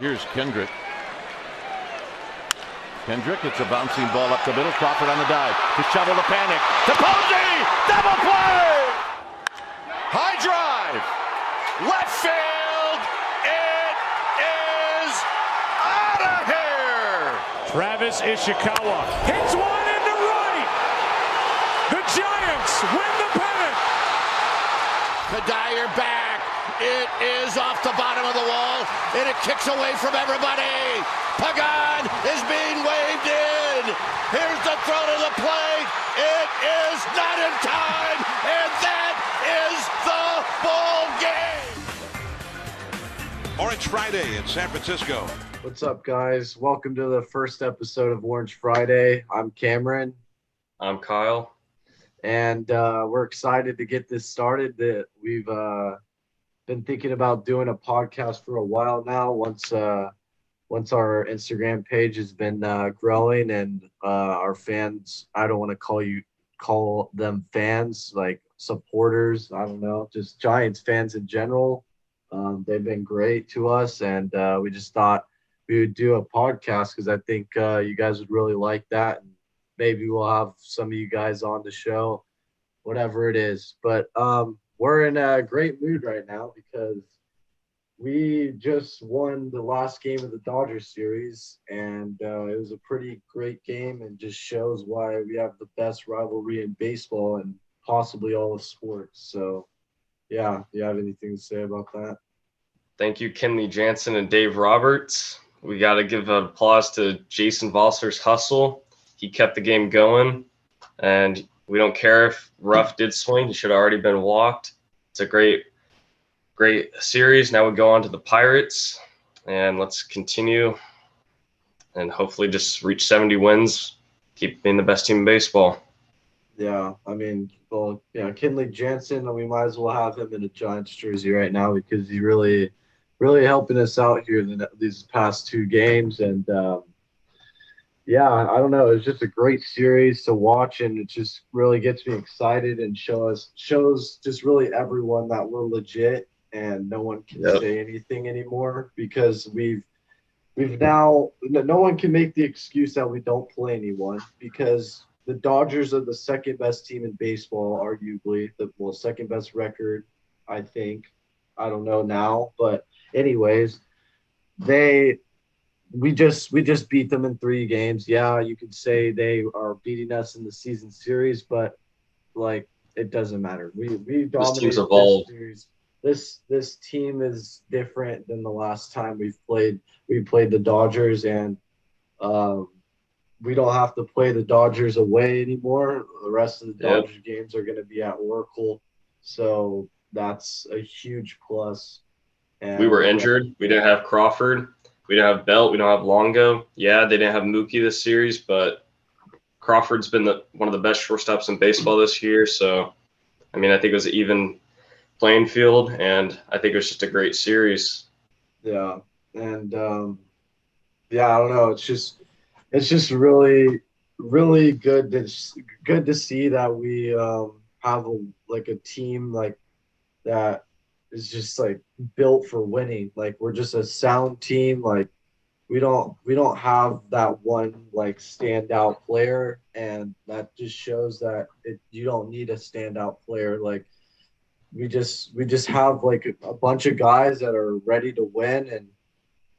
Here's Kendrick. It's a bouncing ball up the middle. Crawford on the dive. To shovel the panic. To Posey! Double play! High drive! Left field! It is out of here! Travis Ishikawa hits one into right! The Giants win the pennant! Kadire back. It is off the bottom of the wall, and it kicks away from everybody. Pagan is being waved in. Here's the throw to the plate. It is not in time, and that is the ball game. Orange Friday in San Francisco. What's up, guys? Welcome to the first episode of Orange Friday. I'm Cameron. I'm Kyle. And we're excited to get this started. That we've been thinking about doing a podcast for a while now. Once our Instagram page has been growing and our fans, I don't want to call them fans, like supporters. I don't know, just Giants fans in general. They've been great to us, and we just thought we would do a podcast because I think you guys would really like that. And maybe we'll have some of you guys on the show, whatever it is. But we're in a great mood right now because we just won the last game of the Dodgers series, and it was a pretty great game and just shows why we have the best rivalry in baseball and possibly all of sports. So, yeah, do you have anything to say about that? Thank you, Kenley Jansen and Dave Roberts. We got to give an applause to Jason Vossler's hustle. He kept the game going, and we don't care if Ruff did swing. He should have already been walked. It's a great series. Now we go on to the Pirates, and let's continue and hopefully just reach 70 wins, keep being the best team in baseball. Yeah, I mean, well, yeah, Kenley Jansen, we might as well have him in a Giants jersey right now because he really helping us out here these past two games. And, yeah, I don't know. It's just a great series to watch, and it just really gets me excited and shows just really everyone that we're legit and no one can say anything anymore because we've now – no one can make the excuse that we don't play anyone because the Dodgers are the second best team in baseball, arguably. Second best record, I think. I don't know now. But anyways, we just beat them in 3 games. Yeah, you could say they are beating us in the season series, but like it doesn't matter. We dominated this team's evolved. This series. This team is different than the last time we played the Dodgers, and we don't have to play the Dodgers away anymore. The rest of the Dodgers games are going to be at Oracle, so that's a huge plus. And we were injured. We didn't have Crawford. We don't have Belt. We don't have Longo. Yeah, they didn't have Mookie this series, but Crawford's been one of the best shortstops in baseball this year. So, I mean, I think it was an even playing field, and I think it was just a great series. Yeah, and I don't know. It's just really, really good to see that we have a team like that is just like built for winning. Like we're just a sound team. Like we don't have that one like standout player, and that just shows that you don't need a standout player. Like we just have like a bunch of guys that are ready to win and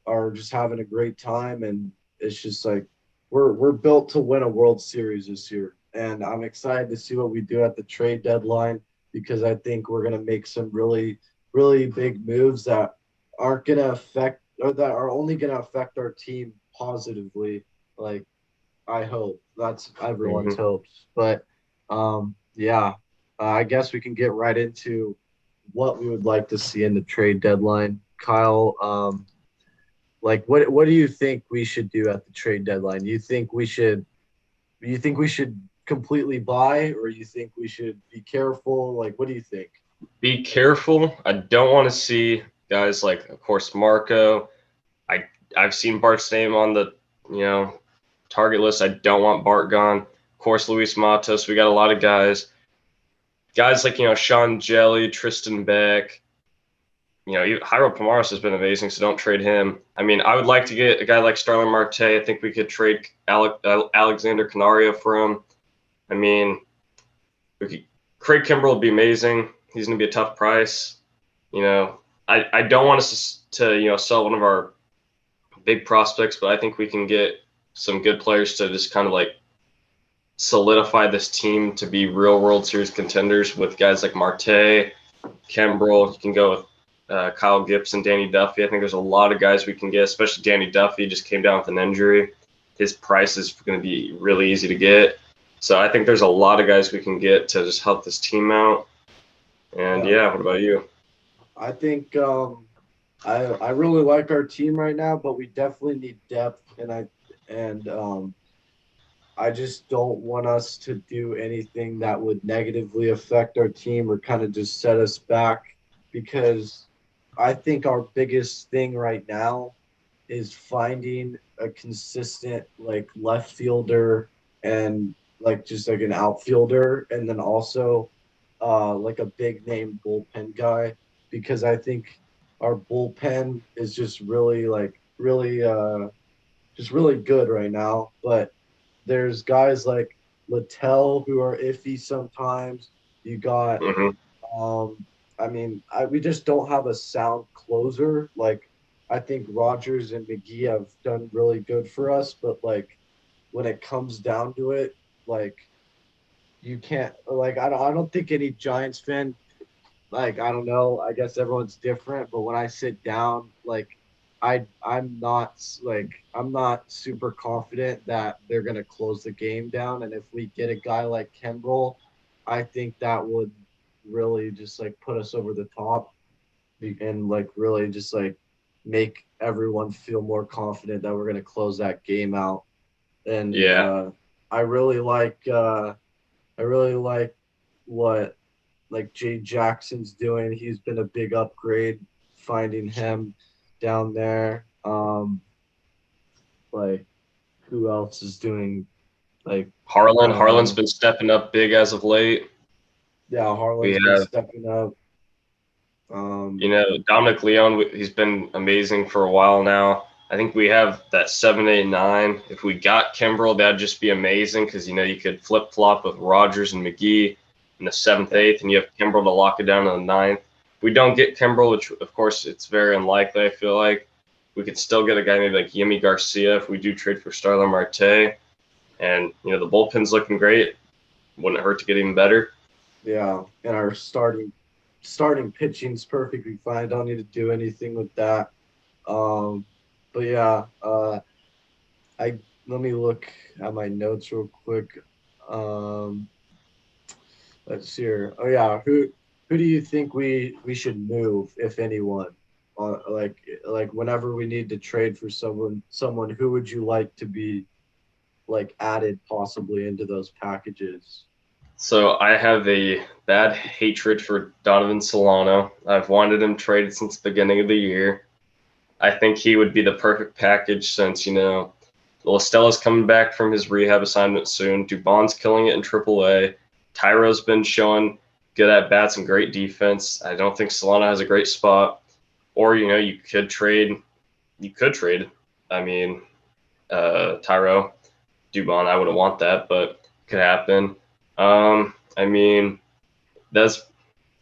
are just having a great time, and it's just like we're built to win a World Series this year. And I'm excited to see what we do at the trade deadline because I think we're going to make some really, really big moves that aren't going to affect or that are only going to affect our team positively. Like, I hope. That's everyone's hopes. But, I guess we can get right into what we would like to see in the trade deadline. Kyle, what do you think we should do at the trade deadline? Do you think we should completely buy, or you think we should be careful? Like, what do you think? Be careful. I don't want to see guys like, of course, Marco. I've seen Bart's name on the target list. I don't want Bart gone. Of course, Luis Matos. We got a lot of guys like Sean Jelly, Tristan Beck, Jairo Pomares has been amazing, so don't trade him. I mean, I would like to get a guy like Starlin Marte. I think we could trade Alexander Canario for him. I mean, Craig Kimbrell would be amazing. He's going to be a tough price. I don't want us to sell one of our big prospects, but I think we can get some good players to just kind of like solidify this team to be real World Series contenders with guys like Marte, Kimbrell. You can go with Kyle Gibson, Danny Duffy. I think there's a lot of guys we can get, especially Danny Duffy just came down with an injury. His price is going to be really easy to get. So I think there's a lot of guys we can get to just help this team out. And what about you? I think I really like our team right now, but we definitely need depth, and I just don't want us to do anything that would negatively affect our team or kind of just set us back, because I think our biggest thing right now is finding a consistent like left fielder and like just like an outfielder, and then also like a big name bullpen guy, because I think our bullpen is just really good right now. But there's guys like Littell who are iffy sometimes. You got Mm-hmm. we just don't have a sound closer. Like, I think Rogers and McGee have done really good for us, but like when it comes down to it, like you can't like I don't think any Giants fan, like, I don't know, I guess everyone's different, but when I sit down, like I'm not super confident that they're gonna close the game down. And if we get a guy like Kimbrel, I think that would really just like put us over the top and like really just like make everyone feel more confident that we're gonna close that game out. And Yeah. I really like what like Jay Jackson's doing. He's been a big upgrade finding him down there. Like, who else is doing like Harlan's been stepping up big as of late. yeah, We Harlan's been have, stepping up. Dominic Leone, he's been amazing for a while now. I think we have that 7, 8, 9. If we got Kimbrel, that'd just be amazing because, you could flip flop with Rogers and McGee in the 7th, 8th, and you have Kimbrel to lock it down in the 9th. If we don't get Kimbrel, which of course it's very unlikely, I feel like, we could still get a guy maybe like Yimi Garcia if we do trade for Starlin Marte. And, the bullpen's looking great. Wouldn't hurt to get even better. Yeah, and our starting pitching's perfectly fine. Don't need to do anything with that. But yeah, I let me look at my notes real quick. Um, let's see here. Oh yeah, who do you think we should move, if anyone? Like whenever we need to trade for someone, who would you like to be like added possibly into those packages? So I have a bad hatred for Donovan Solano. I've wanted him traded since the beginning of the year. I think he would be the perfect package since, Lestella's coming back from his rehab assignment soon. Dubon's killing it in AAA. Tyro's been showing good at bats and great defense. I don't think Solano has a great spot. Or, you could trade. I mean, Tyro, Dubon. I wouldn't want that, but it could happen. I mean, that's,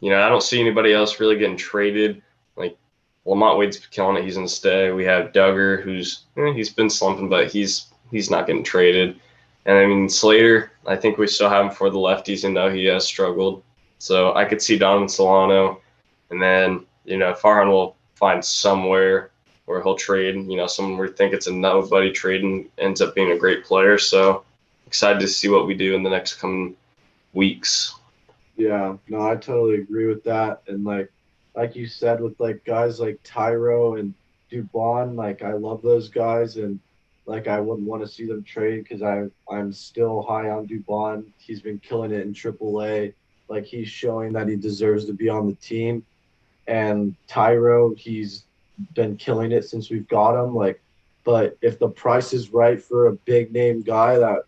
I don't see anybody else really getting traded. Like, Lamont Wade's killing it. He's going to stay. We have Duggar, who's, he's been slumping, but he's not getting traded. And I mean, Slater, I think we still have him for the lefties, and though he has struggled. So I could see Donovan Solano. And then, Farhan will find somewhere where he'll trade, someone we think it's a nobody trade and ends up being a great player. So excited to see what we do in the next coming weeks. Yeah, no, I totally agree with that. And like you said, with like guys like Tyro and Dubon, like I love those guys, and like I wouldn't want to see them trade because I'm still high on Dubon. He's been killing it in AAA. Like, he's showing that he deserves to be on the team. And Tyro, he's been killing it since we've got him. Like, but if the price is right for a big name guy that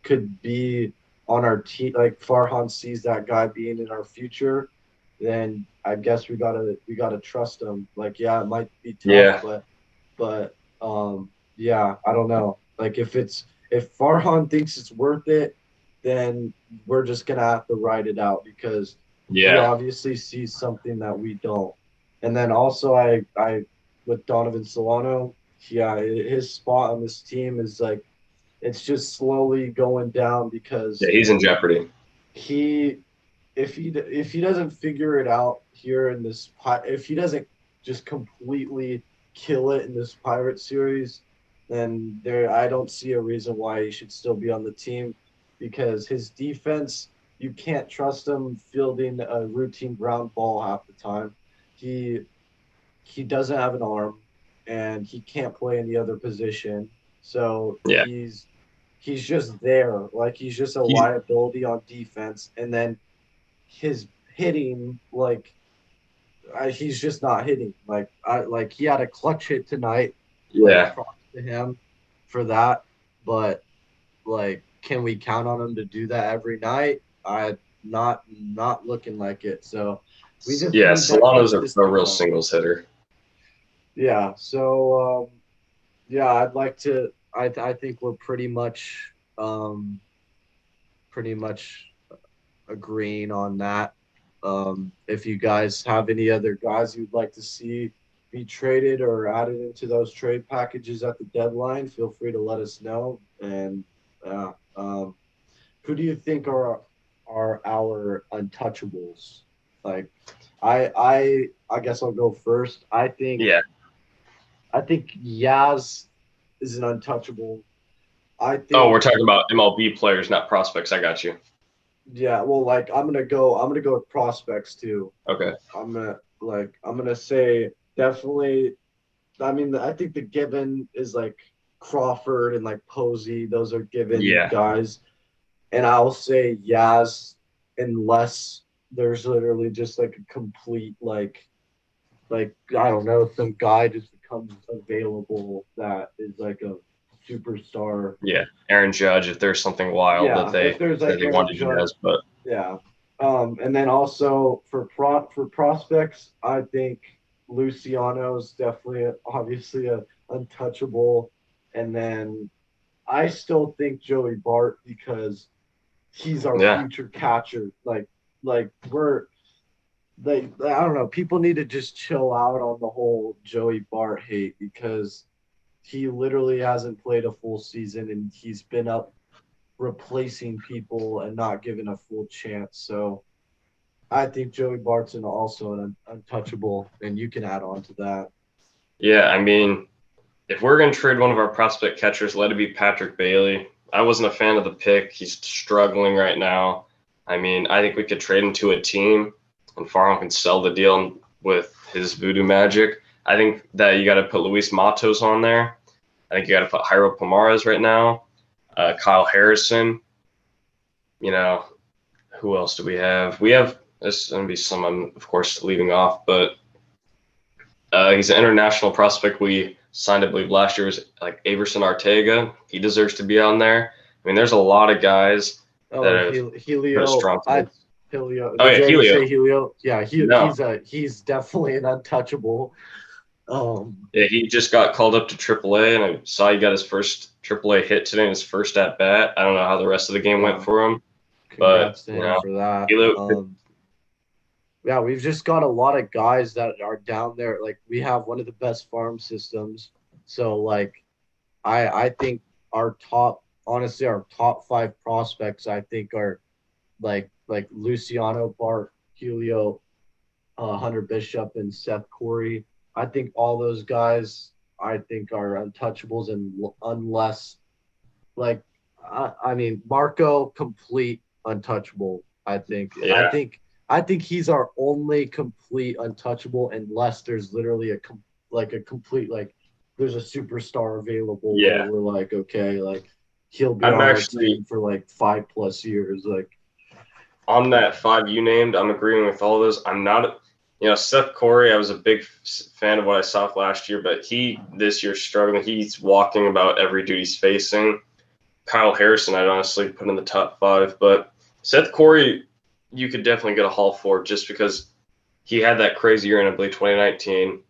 could be on our team, like Farhan sees that guy being in our future, then I guess we gotta trust him. Like, yeah, it might be tough, Yeah. but yeah, I don't know. Like, if Farhan thinks it's worth it, then we're just gonna have to ride it out because he Yeah. obviously sees something that we don't. And then also, I with Donovan Solano, yeah, his spot on this team is like it's just slowly going down Yeah, because he's in jeopardy. he if he doesn't figure it out here in this if he doesn't just completely kill it in this pirate series, then there I don't see a reason why he should still be on the team because his defense, you can't trust him fielding a routine ground ball half the time. he he doesn't have an arm and he can't play any other position, so Yeah. he's just there, like he's just a He's liability on defense. And then his hitting, like he's just not hitting. Like he had a clutch hit tonight. Like yeah. props to him for that. But like, can we count on him to do that every night? I not looking like it. So we just Yeah, need that Solano's a consistent real run. singles hitter. Yeah. So yeah, I'd like to. I think we're pretty much agreeing on that. If you guys have any other guys you'd like to see be traded or added into those trade packages at the deadline, feel free to let us know. And who do you think are our untouchables? Like, I guess I'll go first. Yeah. I think Yaz is an untouchable. I Oh, we're think talking about MLB players, not prospects. I got you. yeah. Well, like I'm gonna go with prospects too. Okay. I'm gonna say definitely. I mean, I think the given is like Crawford and like Posey. Those are given Yeah. guys, and I'll say Yaz unless there's literally just like a complete like I don't know, some guy just becomes available that is like a superstar. Yeah. Aaron Judge, if there's something wild Yeah, if there's that like they Aaron wanted you Judge, guys, but yeah. And then also for prospects, I think Luciano is definitely obviously a untouchable. And then I still think Joey Bart because he's our yeah. future catcher. Like we're like I don't know. People need to just chill out on the whole Joey Bart hate because he literally hasn't played a full season and he's been up replacing people and not given a full chance. So I think Joey Bart's also an untouchable, and you can add on to that. Yeah, I mean, if we're going to trade one of our prospect catchers, let it be Patrick Bailey. I wasn't a fan of the pick. He's struggling right now. I mean, I think we could trade him to a team, and Farhan can sell the deal with his voodoo magic. I think that you got to put Luis Matos on there. I think you got to put Jairo Pomares right now, Kyle Harrison. You know, who else do we have? We have, there's going to be some I'm, of course, leaving off, but he's an international prospect we signed, I believe, last year was like Averson Arteaga. He deserves to be on there. I mean, there's a lot of guys that Oh, have put a Helio, strong I team. Helio. Oh Did yeah, you already Helio. say Helio? Yeah, No, he's definitely an untouchable. yeah, he just got called up to AAA, and I saw he got his first AAA hit today, in his first at bat. I don't know how the rest of the game went Yeah, for him, but congrats to him for that. Helio. Yeah, we've just got a lot of guys that are down there. Like we have one of the best farm systems. So like I think honestly our top five prospects I think are like Luciano, Bart, Helio, Hunter Bishop, and Seth Corey. I think all those guys I think are untouchables, and unless like I mean Marco complete untouchable. Yeah, I think he's our only complete untouchable unless there's literally a complete like there's a superstar available where yeah. we're like okay like he'll be I'm on our actually team for like 5+ years like on that five you named. I'm agreeing with all those. I'm not, Seth Corey. I was a big fan of what I saw last year, but he this year struggling. He's walking about every dude he's facing. Kyle Harrison, I'd honestly put in the top five, but Seth Corey, you could definitely get a haul for just because he had that crazy year in, I believe, 2019.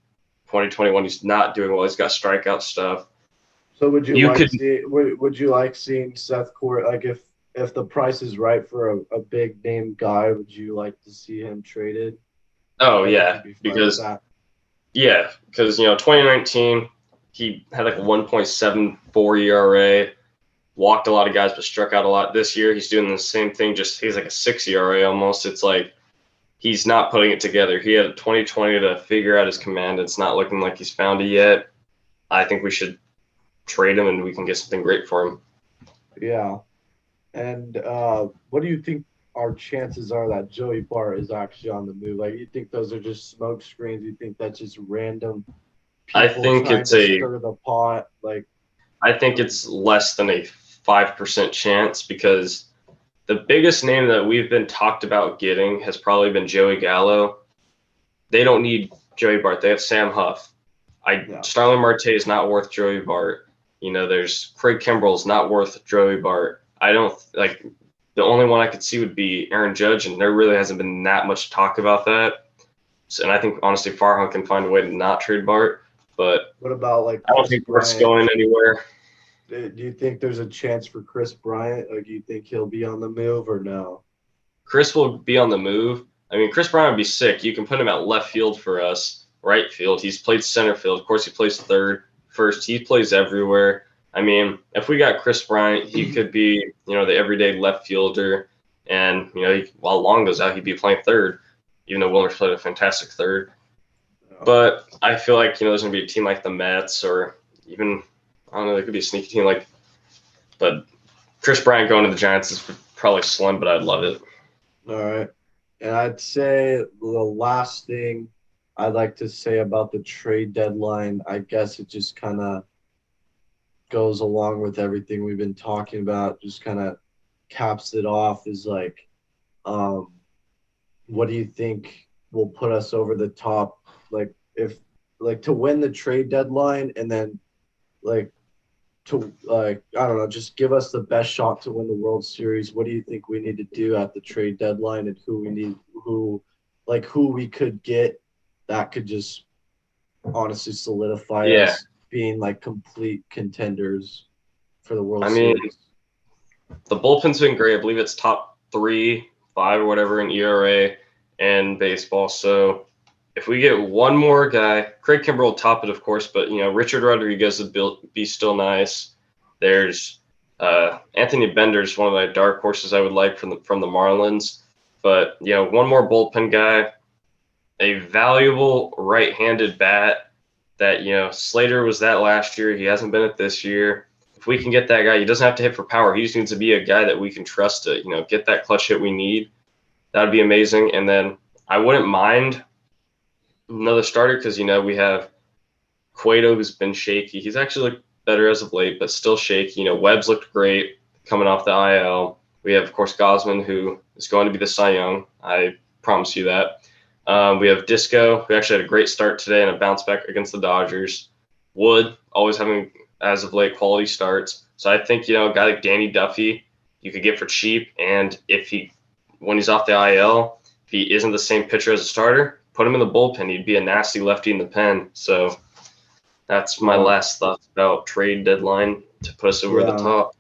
2021, he's not doing well. He's got strikeout stuff. So would you You like could, see would you like seeing Seth Corey, like if the price is right for a big name guy, would you like to see him traded? oh Like would yeah, you be fine with because that? 2019 he had like a 1.74 ERA, walked a lot of guys but struck out a lot. This year he's doing the same thing, just he's like a 6 ERA almost. It's like he's not putting it together. He had 2020 to figure out his command. It's not looking like he's found it yet. I think we should trade him and we can get something great for him. Yeah. And what do you think our chances are that Joey Bart is actually on the move? Like, you think those are just smoke screens? You think that's just random I people think trying it's to a stir the pot? Like, I think it's less than a 5% chance because the biggest name that we've been talked about getting has probably been Joey Gallo. They don't need Joey Bart. They have Sam Huff. yeah, Starling Marte is not worth Joey Bart. There's Craig Kimbrell's not worth Joey Bart. I don't like the only one I could see would be Aaron Judge, and there really hasn't been that much talk about that. So, and I think honestly, Farhan can find a way to not trade Bart, but what about like I don't Chris think Bart's Bryant? going anywhere. Do you think there's a chance for Chris Bryant? Like, do you think he'll be on the move or no? Chris will be on the move. I mean, Chris Bryant would be sick. You can put him at left field for us, right field. He's played center field. Of course, he plays third, first. He plays everywhere. I mean, if we got Chris Bryant, he could be, the everyday left fielder. And, while Long goes out, he'd be playing third, even though Wilmer's played a fantastic third. But I feel like, there's going to be a team like the Mets or even, I don't know, there could be a sneaky team but Chris Bryant going to the Giants is probably slim, but I'd love it. All right. And I'd say the last thing I'd like to say about the trade deadline, I guess it just kind of goes along with everything we've been talking about, just kind of caps it off, is like, um, what do you think will put us over the top? Like, if, like, to win the trade deadline and then, like, to, like, I don't know, just give us the best shot to win the World Series. What do you think we need to do at the trade deadline, and who we could get that could just honestly solidify Yeah. us being like complete contenders for the World I mean, Series? the bullpen's been great. I believe it's top 3, 5, or whatever in ERA and baseball. So if we get one more guy, Craig Kimbrell will top it, of course, but Richard Rodriguez would be still nice. There's Anthony Bender's one of my dark horses I would like from the Marlins. But one more bullpen guy, a valuable right-handed bat that Slater was that last year. He hasn't been it this year. If we can get that guy, he doesn't have to hit for power. He just needs to be a guy that we can trust to get that clutch hit we need. That would be amazing. And then I wouldn't mind another starter because we have Cueto, who's been shaky. He's actually looked better as of late, but still shaky. Webb's looked great coming off the IL. We have, of course, Gosman, who is going to be the Cy Young. I promise you that. We have Disco, who actually had a great start today and a bounce back against the Dodgers. Wood, always having, as of late, quality starts. So I think, a guy like Danny Duffy, you could get for cheap. And when he's off the IL, if he isn't the same pitcher as a starter, put him in the bullpen. He'd be a nasty lefty in the pen. So that's my last thoughts about trade deadline to put us over the top.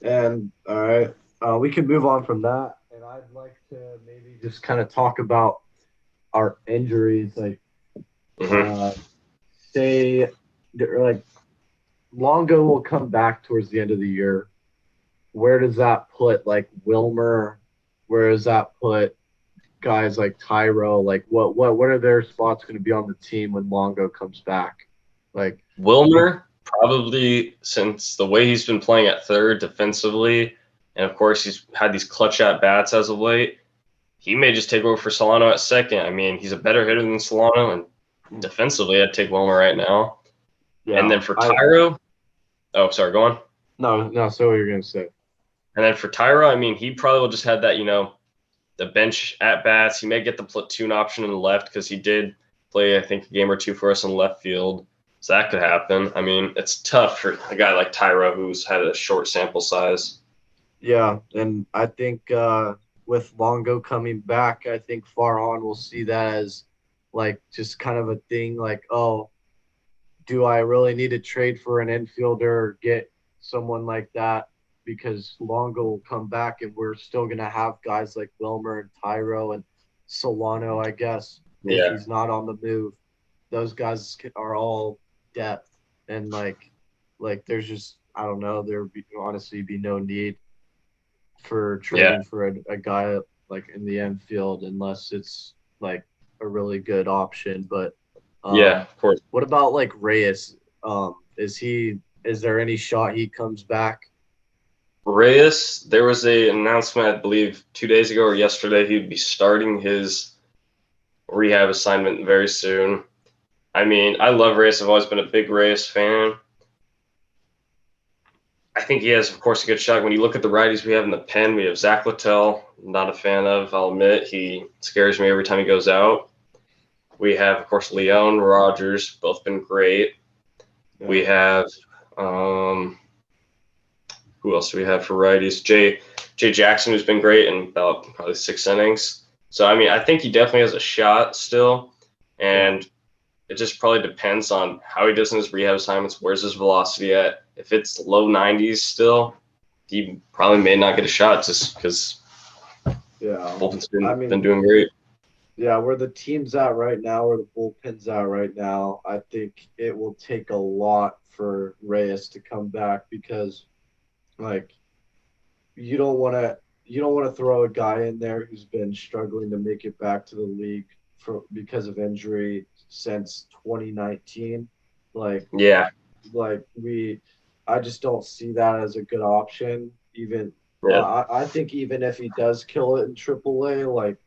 And all right, we can move on from that. And I'd like to maybe just kind of talk about our injuries. Like, say, like, Longo will come back towards the end of the year. Where does that put, like, Wilmer? Where does that put guys like Tyro? Like, what are their spots going to be on the team when Longo comes back? Like, Wilmer, probably, since the way he's been playing at third defensively, and of course he's had these clutch at bats as of late, he may just take over for Solano at second. I mean, he's a better hitter than Solano, and defensively, I'd take Wilmer right now. yeah, and then for Tyro, sorry, go on. No, so what you're going to say. And then for Tyro, I mean, he probably will just have that, the bench at bats. He may get the platoon option in the left because he did play, I think, a game or two for us in left field. So that could happen. I mean, it's tough for a guy like Tyro who's had a short sample size. Yeah, and I think with Longo coming back, I think far on we'll see that as like just kind of a thing like, oh, do I really need to trade for an infielder or get someone like that? Because Longo will come back and we're still going to have guys like Wilmer and Tyro and Solano, I guess, if Yeah. he's not on the move. Those guys are all depth. And like there's just, I don't know, there would be, honestly be no need for Yeah. trading for a guy like in the infield unless it's like a really good option. But Yeah, of course. what about like Reyes? Is there any shot he comes back? Reyes, there was a announcement, I believe, 2 days ago or yesterday, he'd be starting his rehab assignment very soon. I mean, I love Reyes. I've always been a big Reyes fan. I think he has, of course, a good shot. When you look at the righties we have in the pen, we have Zach Littell, not a fan of, I'll admit. He scares me every time he goes out. We have, of course, Leon, Rogers, both been great. Yeah. We have who else do we have for righties? Jay Jackson, who's been great in about probably 6 innings. So I mean, I think he definitely has a shot still, and it just probably depends on how he does in his rehab assignments. Where's his velocity at? If it's low 90s still, he probably may not get a shot just because bullpen's been doing great. Yeah, where the team's at right now, where the bullpen's at right now, I think it will take a lot for Reyes to come back because, like, you don't want to throw a guy in there who's been struggling to make it back to the league because of injury since 2019. Like, Yeah, like we, I just don't see that as a good option. Even yeah, I think even if he does kill it in AAA, like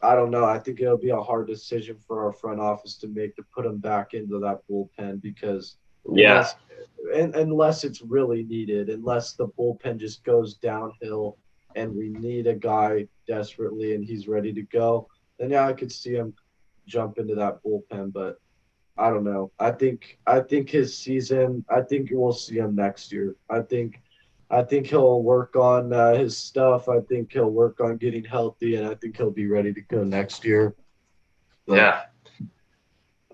I don't know. I think it'll be a hard decision for our front office to make to put him back into that bullpen because yeah, unless it's really needed, unless the bullpen just goes downhill and we need a guy desperately and he's ready to go, then yeah, I could see him jump into that bullpen. But I don't know. I think his season. I think we'll see him next year. I think he'll work on his stuff. I think he'll work on getting healthy, and I think he'll be ready to go next year. But yeah,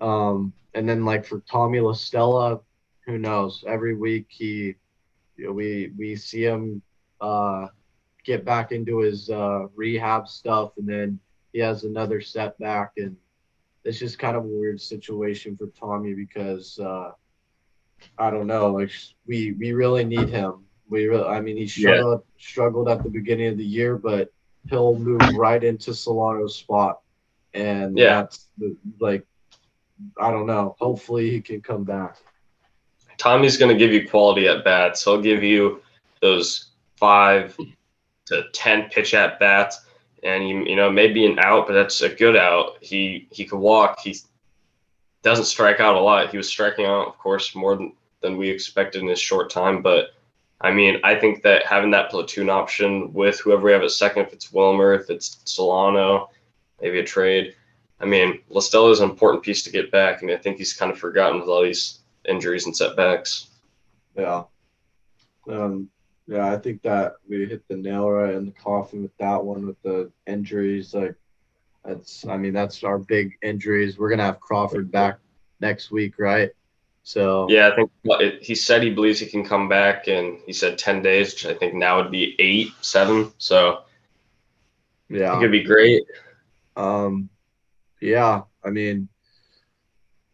and then like for Tommy La Stella, who knows? Every week we see him uh, get back into his rehab stuff, and then he has another setback, and it's just kind of a weird situation for Tommy because I don't know, like we really need him. I mean, he yeah, struggled at the beginning of the year, but he'll move right into Solano's spot, and yeah. that's like I don't know. Hopefully, he can come back. Tommy's going to give you quality at bats. He'll give you those 5 to 10 pitch at bats, and you know maybe an out, but that's a good out. He could walk. He doesn't strike out a lot. He was striking out, of course, more than we expected in his short time. But I mean, I think that having that platoon option with whoever we have at second, if it's Wilmer, if it's Solano, maybe a trade. I mean, Listella is an important piece to get back, and I think he's kind of forgotten with all these injuries and setbacks. Yeah. Um, yeah, I think that we hit the nail right in the coffin with that one with the injuries. Like I mean, that's our big injuries. We're gonna have Crawford back next week, right? So Yeah, I think he said he believes he can come back, and he said 10 days, which I think now would be 8, 7. So I think yeah, it'd be great. um, yeah. I mean,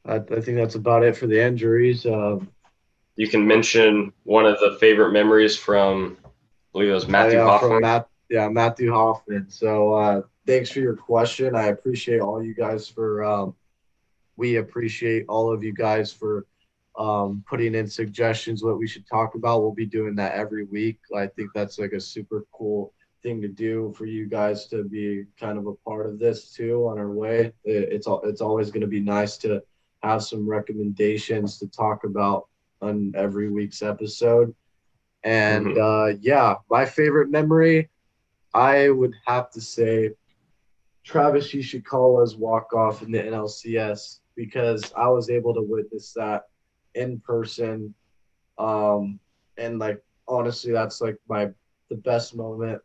I think that's about it for the injuries. You can mention one of the favorite memories from, I believe it was Oh Matthew yeah, from Hoffman. Matthew Hoffman. So thanks for your question. I appreciate all you guys for we appreciate all of you guys for putting in suggestions what we should talk about. We'll be doing that every week. I think that's like a super cool thing to do for you guys to be kind of a part of this too on our way. It's always going to be nice to have some recommendations to talk about on every week's episode. And Mm-hmm. yeah, my favorite memory, I would have to say Travis Ishikawa's walk off in the NLCS because I was able to witness that in person. And like honestly, that's like the best moment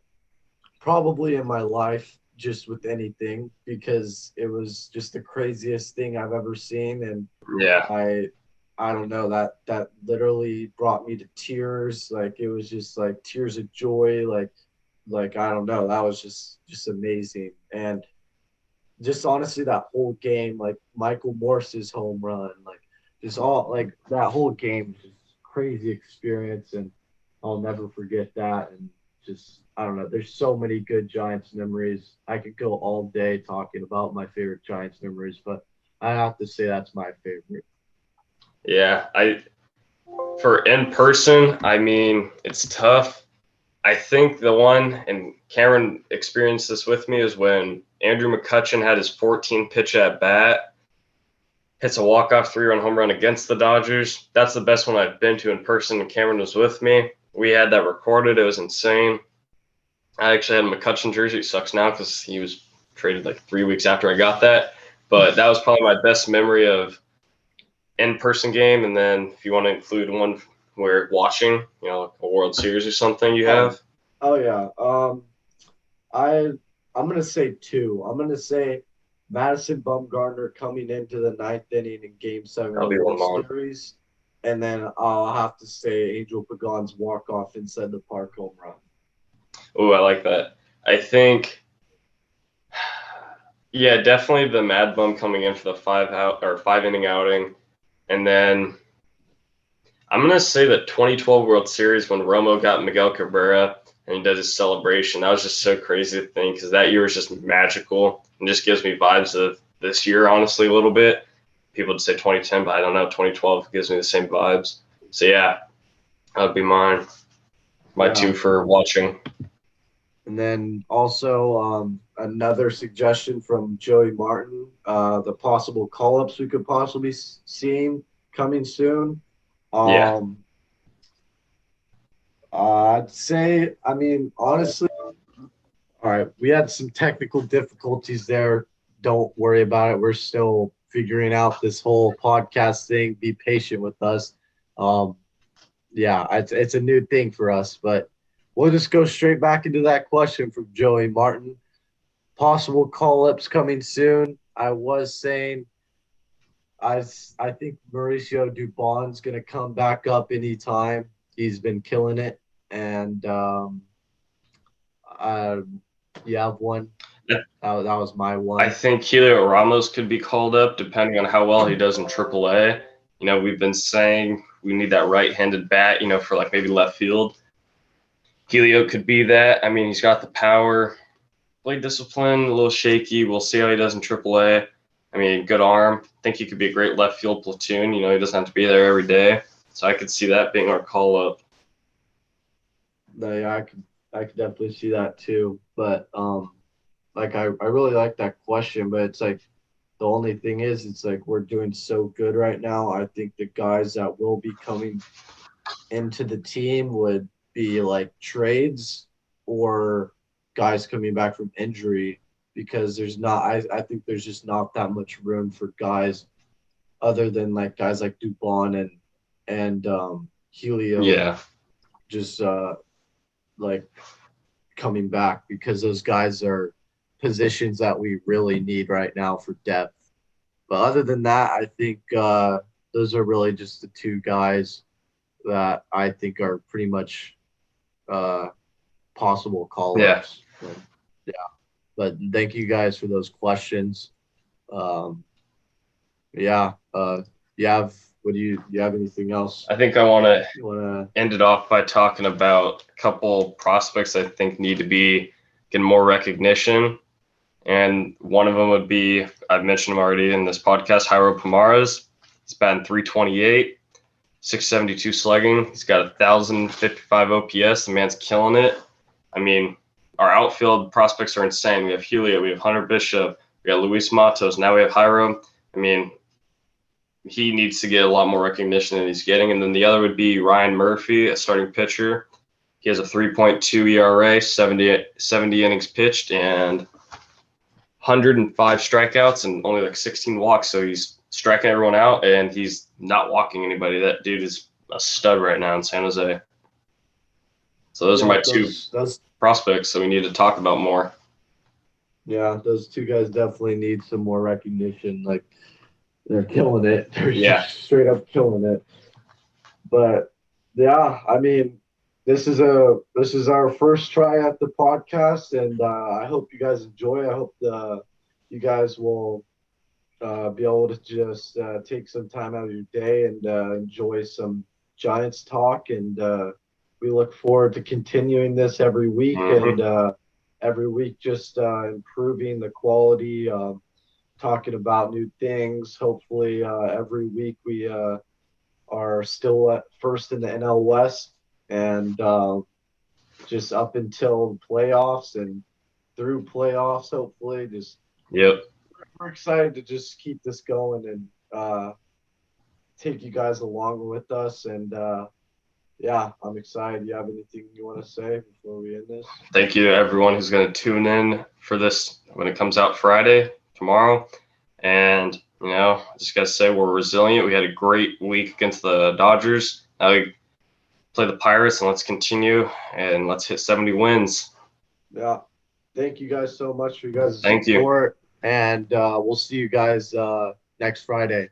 probably in my life, just with anything, because it was just the craziest thing I've ever seen. And Yeah. I don't know, that literally brought me to tears. Like it was just like tears of joy. Like I don't know, that was just amazing. And just honestly, that whole game, like Michael Morse's home run, like just all like that whole game, was just crazy experience, and I'll never forget that. And just I don't know, there's so many good Giants memories. I could go all day talking about my favorite Giants memories, but I have to say that's my favorite. Yeah. For in person, I mean, it's tough. I think the one, and Cameron experienced this with me, is when Andrew McCutchen had his 14th pitch at bat, hits a walk-off 3-run home run against the Dodgers. That's the best one I've been to in person, and Cameron was with me. We had that recorded. It was insane. I actually had a McCutchen jersey. It sucks now because he was traded like 3 weeks after I got that. But that was probably my best memory of in-person game. And then if you want to include one where watching, like a World Series or something you Oh, have. oh yeah. I I'm gonna say two. I'm gonna say Madison Bumgarner coming into the ninth inning in Game 7 That'll of be the one World more. Series, and then I'll have to say Angel Pagan's walk off inside the park home run. Ooh, I like that. I think, yeah, definitely the Mad Bum coming in for the 5 inning outing, and then I'm gonna say the 2012 World Series when Romo got Miguel Cabrera and he did his celebration. That was just so crazy to think because that year was just magical and just gives me vibes of this year, honestly, a little bit. People would say 2010, but I don't know. 2012 gives me the same vibes. So yeah, that would be mine. My Yeah, two for watching. and then also another suggestion from Joey Martin, the possible call ups we could possibly seeing coming soon. Yeah, Um, I'd say, I mean, honestly. All right, we had some technical difficulties there. Don't worry about it. We're still figuring out this whole podcast thing. Be patient with us. Um, yeah, it's a new thing for us, but we'll just go straight back into that question from Joey Martin. Possible call ups coming soon. I was saying I think Mauricio Dubon's gonna come back up anytime. He's been killing it, and uh, you have one. That was my I one. think Helio Ramos could be called up depending on how well he does in AAA. We've been saying we need that right-handed bat, for like maybe left field. Helio could be that. I mean, he's got the power, play discipline, a little shaky. We'll see how he does in AAA. I mean, good arm. I think he could be a great left field platoon. He doesn't have to be there every day. So I could see that being our call-up. No, yeah, I could definitely see that too. But like I really like that question, but it's like the only thing is it's like we're doing so good right now. I think the guys that will be coming into the team would be like trades or guys coming back from injury because there's not I think there's just not that much room for guys other than like guys like Dubon and Helio Yeah. just like coming back because those guys are positions that we really need right now for depth. But other than that, I think those are really just the two guys that I think are pretty much uh, possible call Yeah. ups. Yeah. But thank you guys for those questions. Um, yeah. You have you have anything else I think I want to you wanna end it off by talking about a couple prospects I think need to be getting more recognition. And one of them would be, I've mentioned him already in this podcast, Jairo Pomares. He's batting 328, 672 slugging. He's got 1,055 OPS. The man's killing it. I mean, our outfield prospects are insane. We have Helio, we have Hunter Bishop, we got Luis Matos. Now we have Jairo. I mean, he needs to get a lot more recognition than he's getting. And then the other would be Ryan Murphy, a starting pitcher. He has a 3.2 ERA, 70 innings pitched, and 105 strikeouts and only like 16 walks. So he's striking everyone out and he's not walking anybody. That dude is a stud right now in San Jose. So those are yeah, my two. prospects that we need to talk about more. Yeah, those two guys definitely need some more recognition. Like, they're killing it. They're Yeah. just straight up killing it. But yeah, I mean, this is our first try at the podcast, and I hope you guys enjoy. I hope you guys will be able to just take some time out of your day and enjoy some Giants talk. And we look forward to continuing this every week, Mhm. and every week just improving the quality, talking about new things. Hopefully, every week we are still at first in the NL West, and just up until the playoffs and through playoffs. Hopefully, just Yep. we're excited to just keep this going and take you guys along with us. And yeah, I'm excited. You have anything you want to say before we end this? Thank you to everyone who's going to tune in for this when it comes out Friday, tomorrow. And, I just got to say we're resilient. We had a great week against the Dodgers. Now we play the Pirates, and let's continue, and let's hit 70 wins. Yeah. Thank you guys so much for your guys' Thank you. support. And we'll see you guys next Friday.